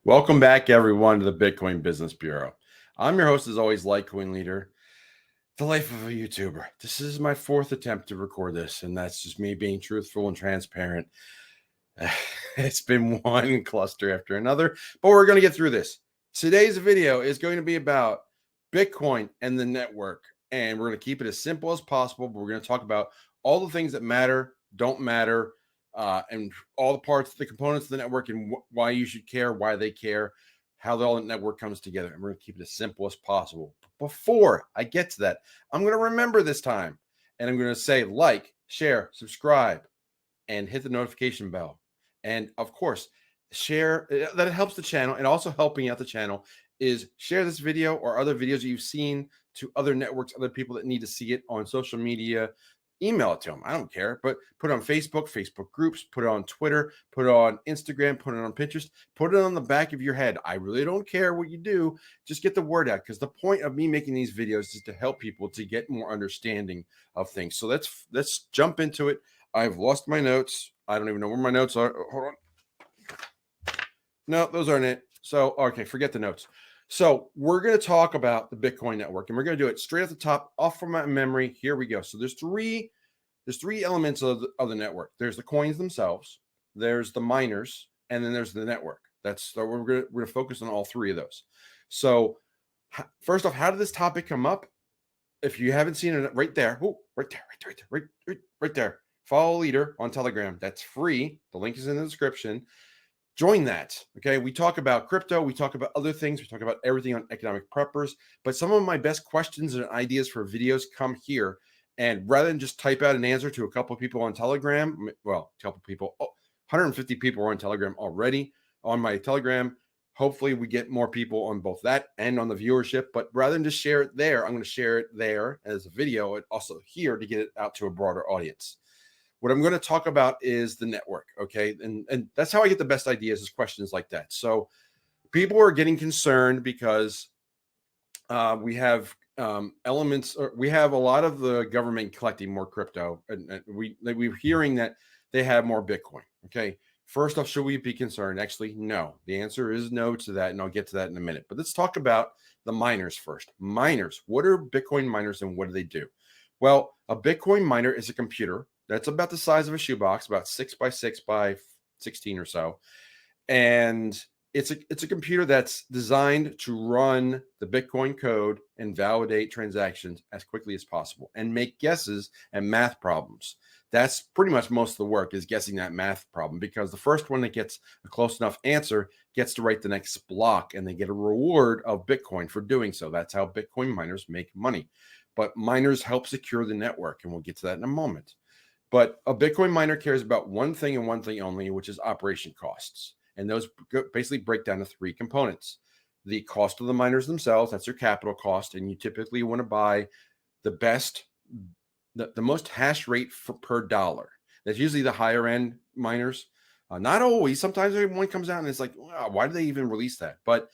Welcome back, everyone, to the Bitcoin Business Bureau. I'm your host, as always, LitecoinLeader, the life of a YouTuber. This is my fourth attempt to record this, and that's just me being truthful and transparent. It's been one cluster after another, but we're going to get through this. Today's video is going to be about Bitcoin and the network, and we're going to keep it as simple as possible, but we're going to talk about all the things that matter, don't matter, and all the parts, the components of the network, and why you should care, why they care, how the network comes together. And we're going to keep it as simple as possible. Before I get to that, I'm going to remember this time, and I'm going to say like, share, subscribe, and hit the notification bell. And of course, share. That helps the channel, and also helping out the channel is share this video or other videos that you've seen to other networks, other people that need to see it on social media. Email it to them. I don't care, but put it on Facebook groups, put it on Twitter, put it on Instagram, put it on Pinterest, put it on the back of your head. I really don't care what you do. Just get the word out, because the point of me making these videos is to help people to get more understanding of things. So let's jump into it. I've lost my notes. I don't even know where my notes are. Hold on. No, those aren't it. So, okay, forget the notes. So we're going to talk about the Bitcoin network, and we're going to do it straight at the top, off from my memory. Here we go. So there's three elements of the network. There's the coins themselves, there's the miners, and then there's the network. So we're going to focus on all three of those. So first off, how did this topic come up? If you haven't seen it, right there, right there. Follow Leader on Telegram. That's free. The link is in the description. Join that. Okay. We talk about crypto. We talk about other things. We talk about everything on EconomicPreppers. But some of my best questions and ideas for videos come here. And rather than just type out an answer to a couple of people on Telegram, well, a couple of people, 150 people are on Telegram already on my Telegram. Hopefully we get more people on both that and on the viewership. But rather than just share it there, I'm going to share it there as a video and also here to get it out to a broader audience. What I'm going to talk about is the network, okay? And that's how I get the best ideas, is questions like that. So people are getting concerned because we have elements, or we have a lot of the government collecting more crypto, and we're hearing that they have more Bitcoin, okay? First off, should we be concerned? Actually, no. The answer is no to that, and I'll get to that in a minute. But let's talk about the miners first. Miners, what are Bitcoin miners and what do they do? Well, a Bitcoin miner is a computer that's about the size of a shoebox, about 6 by 6 by 16 or so. And it's a computer that's designed to run the Bitcoin code and validate transactions as quickly as possible and make guesses and math problems. That's pretty much most of the work, is guessing that math problem, because the first one that gets a close enough answer gets to write the next block, and they get a reward of Bitcoin for doing so. That's how Bitcoin miners make money. But miners help secure the network, and we'll get to that in a moment. But a Bitcoin miner cares about one thing and one thing only, which is operation costs. And those basically break down to three components. The cost of the miners themselves, that's their capital cost. And you typically want to buy the best, the most hash rate per dollar. That's usually the higher end miners. Not always. Sometimes one comes out and it's like, wow, why do they even release that? But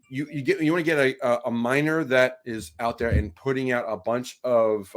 you want to get a miner that is out there and putting out a bunch of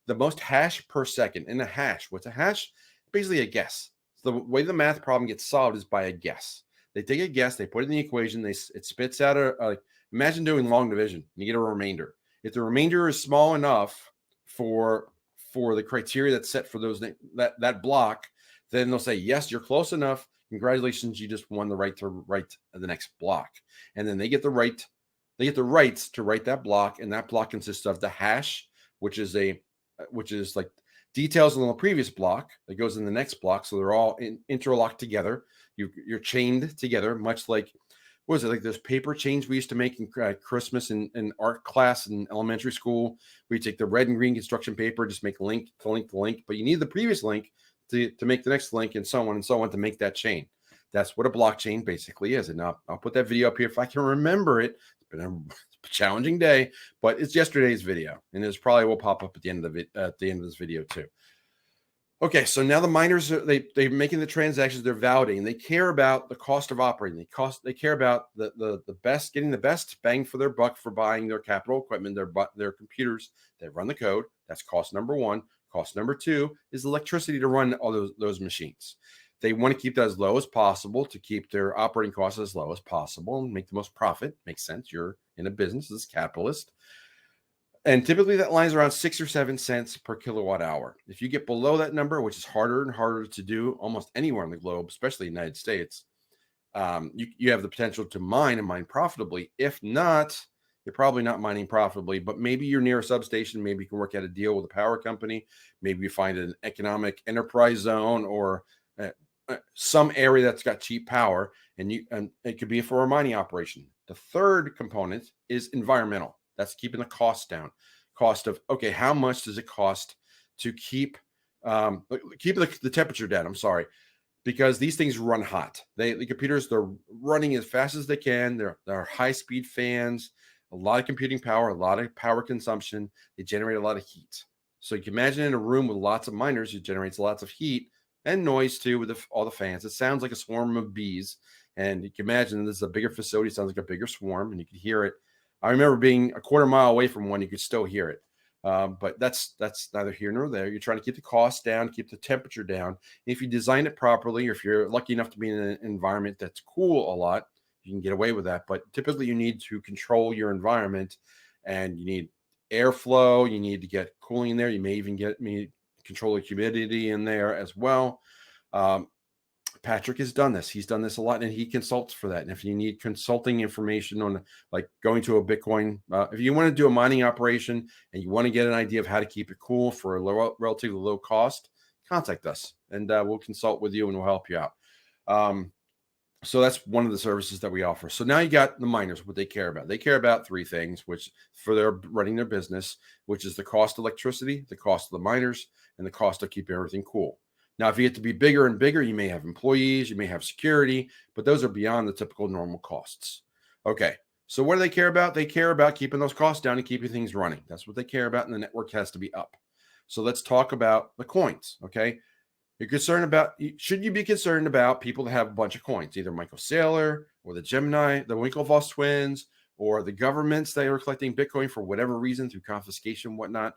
the most hash per second. And a hash, what's a hash? Basically a guess. So the way the math problem gets solved is by a guess. They take a guess, they put it in the equation, it spits out imagine doing long division, you get a remainder. If the remainder is small enough for the criteria that's set for that block, then they'll say, yes, you're close enough. Congratulations, you just won the right to write the next block. And then they get the rights to write that block, and that block consists of the hash, which is like details on the previous block that goes in the next block. So they're all interlocked together. You're chained together, much like, what was it, like those paper chains we used to make in Christmas in art class in elementary school. We take the red and green construction paper, just make link to link to link, but you need the previous link to make the next link, and so on to make that chain. That's what a blockchain basically is. And I'll put that video up here if I can remember it. It's been a challenging day, but it's yesterday's video, and it probably will pop up at the end of this video too. Okay, so now the miners, they're making the transactions, they're validating. They care about the cost of operating. They care about the best, getting the best bang for their buck for buying their capital equipment, their computers that run the code. That's cost number one. Cost number two is electricity to run all those machines. They want to keep that as low as possible to keep their operating costs as low as possible and make the most profit. Makes sense. You're in a business as a capitalist. And typically that lies around 6 or 7 cents per kilowatt hour. If you get below that number, which is harder and harder to do almost anywhere in the globe, especially the United States, you have the potential to mine and mine profitably. If not, you're probably not mining profitably, but maybe you're near a substation. Maybe you can work out a deal with a power company. Maybe you find an economic enterprise zone or some area that's got cheap power, and it could be for a mining operation. The third component is environmental. That's keeping the cost down. Cost of, okay, how much does it cost to keep the temperature down? I'm sorry, because these things run hot. The computers, they're running as fast as they can. They're high-speed fans, a lot of computing power, a lot of power consumption. They generate a lot of heat. So you can imagine in a room with lots of miners, it generates lots of heat and noise too with all the fans. It sounds like a swarm of bees. And you can imagine this is a bigger facility. It sounds like a bigger swarm, and you can hear it. I remember being a quarter mile away from one, you could still hear it. But that's neither here nor there. You're trying to keep the cost down, keep the temperature down. If you design it properly, or if you're lucky enough to be in an environment that's cool a lot, you can get away with that. But typically you need to control your environment, and you need airflow. You need to get cooling in there. You may even control the humidity in there as well. Patrick has done this. He's done this a lot, and he consults for that. And if you need consulting information on like going to a Bitcoin, if you want to do a mining operation and you want to get an idea of how to keep it cool for a relatively low cost, contact us, and we'll consult with you and we'll help you out. So that's one of the services that we offer. So now you got the miners, what they care about. They care about three things, which for their running their business, which is the cost of electricity, the cost of the miners, and the cost of keeping everything cool. Now, if you get to be bigger and bigger, you may have employees, you may have security, but those are beyond the typical normal costs. Okay, so what do they care about? They care about keeping those costs down and keeping things running. That's what they care about, and the network has to be up. So let's talk about the coins, okay? Should you be concerned about people that have a bunch of coins, either Michael Saylor or the Gemini, the Winklevoss twins, or the governments that are collecting Bitcoin for whatever reason through confiscation and whatnot?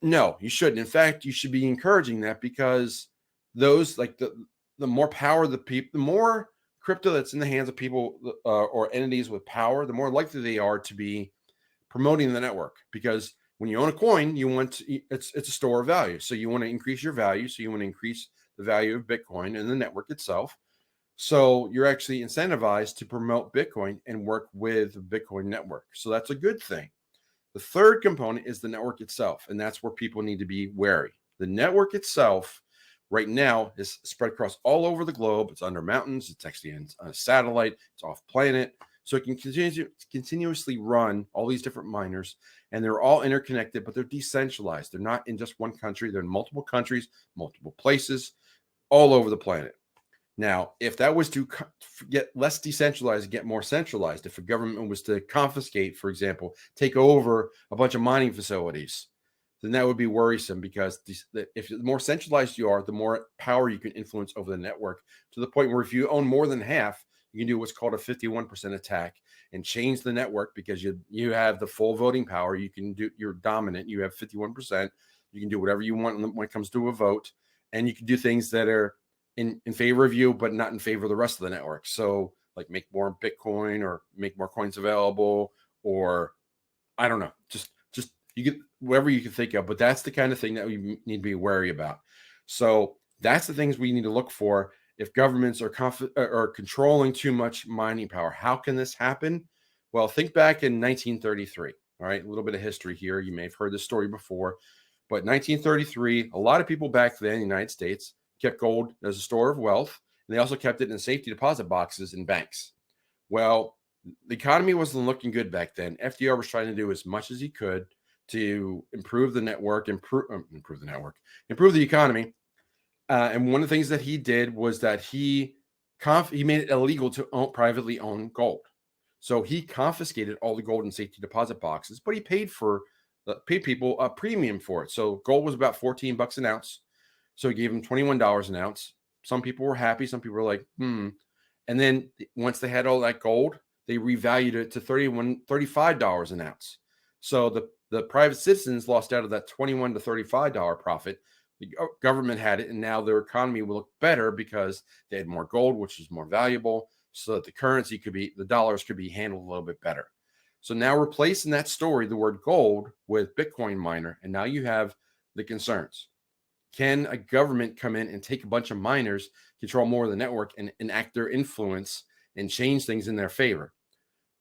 No, you shouldn't. In fact, you should be encouraging that, because those, like the more power the more crypto that's in the hands of people or entities with power, the more likely they are to be promoting the network. Because when you own a coin, it's a store of value. So you want to increase your value. So you want to increase the value of Bitcoin and the network itself. So you're actually incentivized to promote Bitcoin and work with the Bitcoin network. So that's a good thing. The third component is the network itself, and that's where people need to be wary. The network itself right now is spread across all over the globe. It's under mountains. It's actually on a satellite. It's off planet. So it can continuously run all these different miners, and they're all interconnected, but they're decentralized. They're not in just one country. They're in multiple countries, multiple places, all over the planet. Now, if that was to get less decentralized and get more centralized, if a government was to confiscate, for example, take over a bunch of mining facilities, then that would be worrisome, because if the more centralized you are, the more power you can influence over the network, to the point where if you own more than half, you can do what's called a 51% attack and change the network, because you have the full voting power. You're dominant. You have 51%. You can do whatever you want when it comes to a vote, and you can do things that are in favor of you, but not in favor of the rest of the network. So like make more Bitcoin or make more coins available, or I don't know, just you get whatever you can think of, but that's the kind of thing that we need to be wary about. So that's the things we need to look for. If governments are controlling too much mining power, how can this happen? Well, think back in 1933. All right, a little bit of history here. You may have heard this story before, but 1933, a lot of people back then in the United States kept gold as a store of wealth, and they also kept it in safety deposit boxes in banks. Well, the economy wasn't looking good back then. FDR was trying to do as much as he could to improve the network, improve the economy. And one of the things that he did was that he made it illegal to privately own gold. So he confiscated all the gold in safety deposit boxes, but he paid people a premium for it. So gold was about $14 an ounce. So he gave them $21 an ounce. Some people were happy. Some people were like, And then once they had all that gold, they revalued it to $35 an ounce. So the private citizens lost out of that $21 to $35 profit, The government had it, and now their economy will look better because they had more gold, which is more valuable, so that the dollars could be handled a little bit better. So now replace in that story the word gold with Bitcoin miner, and now you have the concerns. Can a government come in and take a bunch of miners, control more of the network, and enact their influence and change things in their favor?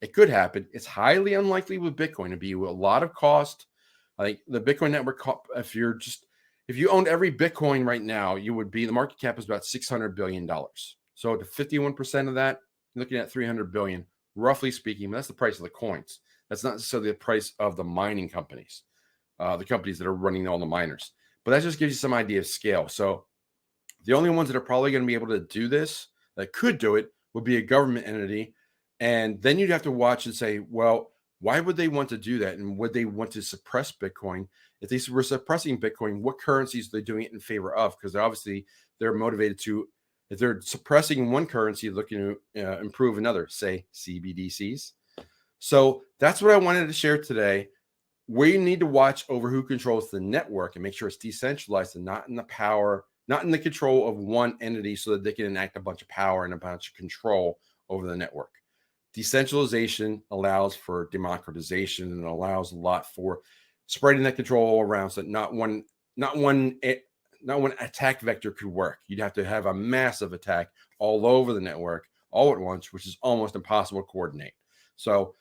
It could happen. It's highly unlikely with Bitcoin. It'd be a lot of cost. I think the Bitcoin network, if you owned every Bitcoin right now, the market cap is about $600 billion. So to 51% of that, you're looking at 300 billion, roughly speaking. But that's the price of the coins. That's not necessarily the price of the mining companies, the companies that are running all the miners. But that just gives you some idea of scale. So the only ones that are probably going to be able to do this, that could do it, would be a government entity. And then you'd have to watch and say, well, why would they want to do that? And would they want to suppress Bitcoin? If they were suppressing Bitcoin, what currencies are they doing it in favor of? Because obviously they're motivated to, if they're suppressing one currency, looking to improve another, say CBDCs. So that's what I wanted to share today. We need to watch over who controls the network and make sure it's decentralized and not in the control of one entity, so that they can enact a bunch of power and a bunch of control over the network. Decentralization allows for democratization and allows a lot for spreading that control all around, so that not one attack vector could work. You'd have to have a massive attack all over the network all at once, which is almost impossible to coordinate. So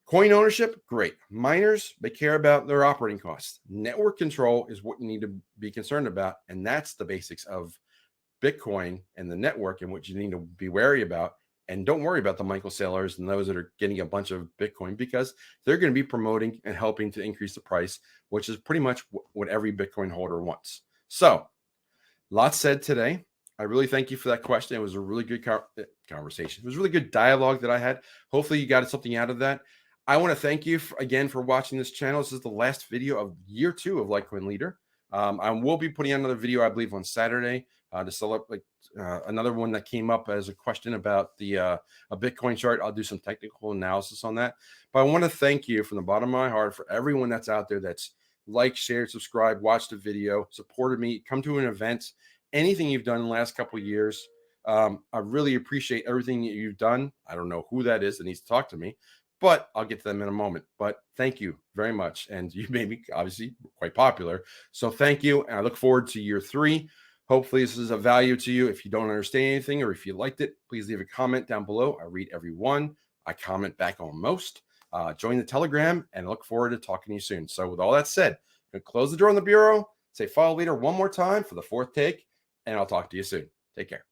coin ownership, great. Miners, they care about their operating costs. Network control is what you need to be concerned about, and that's the basics of Bitcoin and the network, and what you need to be wary about. And don't worry about the Michael Saylors and those that are getting a bunch of Bitcoin, because they're going to be promoting and helping to increase the price, which is pretty much what every Bitcoin holder wants. So, lots said today. I really thank you for that question. It was a really good conversation. It was a really good dialogue that I had. Hopefully you got something out of that. I want to thank you again for watching this channel. This is the last video of year 2 of LitecoinLeader. I will be putting out another video, I believe, on Saturday to celebrate another one that came up as a question about a Bitcoin chart. I'll do some technical analysis on that. But I want to thank you from the bottom of my heart for everyone that's out there that's liked, shared, subscribed, watched the video, supported me, come to an event, anything you've done in the last couple of years. I really appreciate everything that you've done. I don't know who that is that needs to talk to me, but I'll get to them in a moment. But thank you very much. And you made me obviously quite popular. So thank you. And I look forward to year 3. Hopefully this is of value to you. If you don't understand anything or if you liked it, please leave a comment down below. I read every one. I comment back on most. Join the Telegram, and I look forward to talking to you soon. So with all that said, I'm going to close the door on the bureau, say follow leader one more time for the 4th take, and I'll talk to you soon. Take care.